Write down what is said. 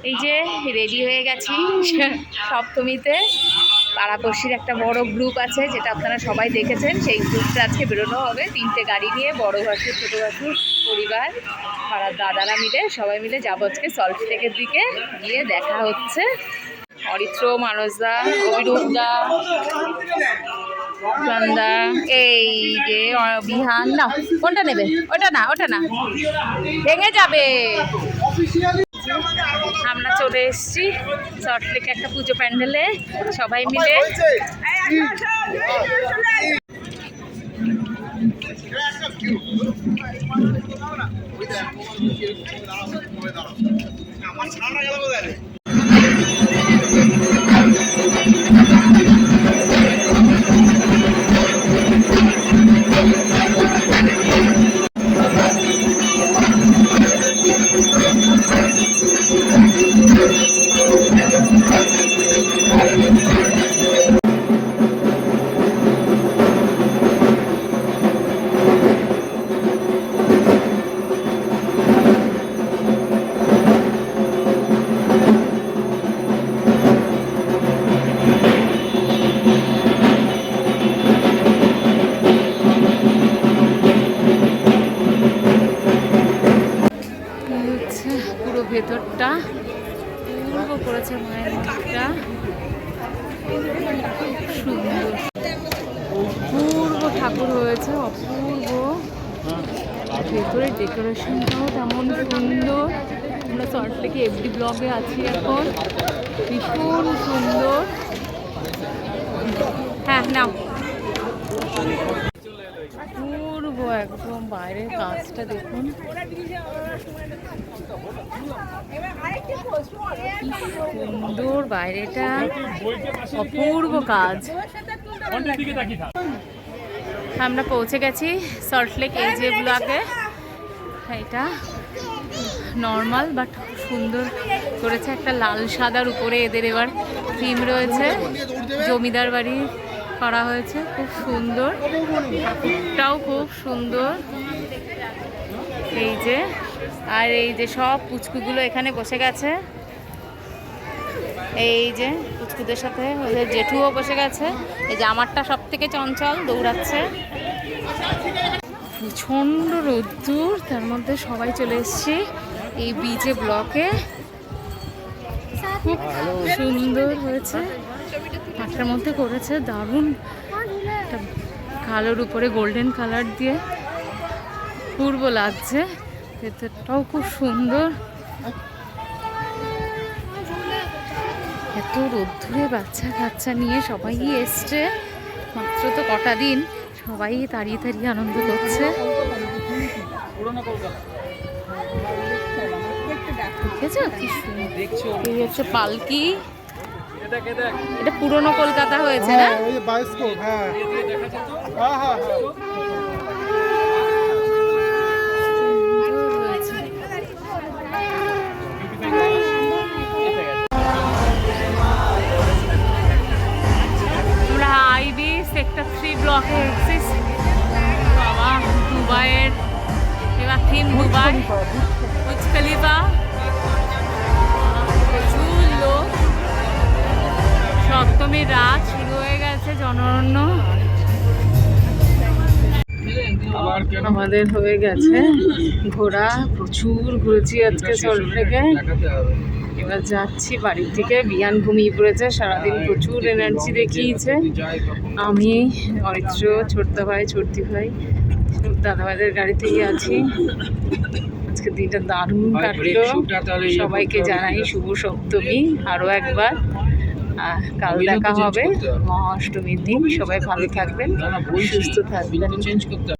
এই যে রেডি হয়ে গেছি সপ্তমীতে। পাড়াপড়শির একটা বড় গ্রুপ আছে, যেটা আপনারা সবাই দেখেছেন। সেই গ্রুপটা আজকে বেরোনো হবে 3টে গাড়ি নিয়ে, বড় ভাসুর, ছোটো ভাসুর, পরিবার, পাড়ার দাদারা মিলে সবাই মিলে যাবো আজকে সল্টলেকের দিকে। গিয়ে দেখা হচ্ছে অরিত্র, মানসদা, অভিরূপদা, সন্ধ্যা, এই যে বিহান। না কোনটা নেবে? ওটা না, ওটা না, ভেঙে যাবে। আমরা চলে এসেছি সল্টলেকে একটা পুজো প্যান্ডেলে সবাই মিলে। পুরো ভেতরটা পূর্ব করেছে মায়ের মন্দিরটা, সুন্দর অপূর্ব ঠাকুর হয়েছে, অপূর্ব। ভেতরের ডেকোরেশনটাও তেমন সুন্দর। আমরা সল্টলেকে এফডি ব্লগে আছি এখন, ভীষণ সুন্দর। হ্যাঁ নাও, অপূর্ব একদম। বাইরের কাজটা দেখুন, সুন্দর বাইরেটা, অপূর্ব কাজ। আমরা পৌঁছে গেছি সল্টলেক এজে ব্লকে। এটা নর্মাল বাট সুন্দর করেছে, একটা লাল সাদার উপরে এদের এবার থিম রয়েছে, জমিদার বাড়ি করা হয়েছে, খুব সুন্দর। ঠাকুরটাও খুব সুন্দর। এই যে, আর এই যে সব পুচকুগুলো এখানে বসে গেছে। এই যে পুচকুদের সাথে ওদের জেঠুও বসে গেছে। এই যে আমারটা সব থেকে চঞ্চল, দৌড়াচ্ছে। প্রচণ্ড রোদ্দুর, তার মধ্যে সবাই চলে এসেছি এই বিজে ব্লকে। খুব সুন্দর হয়েছে, মাঠের মধ্যে করেছে, দারুণ। কালোর উপরে গোল্ডেন কালার দিয়ে পূর্ব লাগছে। ভেতরটাও খুব সুন্দর। এত রোদ্দুরে বাচ্চা কাচ্চা নিয়ে সবাই এসছে, মাত্র তো কটা দিন, সবাই তাড়িয়ে তাড়িয়ে আনন্দ করছে। দেখেছো কি সুন্দর, এই হচ্ছে পালকি। এটা পুরনো কলকাতা হয়েছে না? আমরা আইবি সেক্টর 3 ব্লকে এসেছি। বাবা, দুবাইয়ের এবার থিম দুবাই, বুর্জ খলিফা, প্রচুর লোক। সপ্তমীর রাত শুরু হয়ে গেছে, জনরণ্য। আমাদের হয়ে গেছে ঘোরা, প্রচুর ঘুরেছি আজকে সল্টলেকে। এবার যাচ্ছি বাড়ির থেকে। বিয়ান ঘুমিয়ে পড়েছে, সারাদিন প্রচুর এনার্জি দেখিয়েছে। আমি, অরিত্র, ছোটদা ভাই, ছোটদি ভাই, দাদাভাইদের গাড়িতেই আছি। আজকে দিনটা দারুণ কাটলো। সবাইকে জানাই শুভ সপ্তমী আরও একবার। কাল দেখা হবে মহাষ্টমীর দিন। সবাই ভালো থাকবেন, সুস্থ থাকবেন।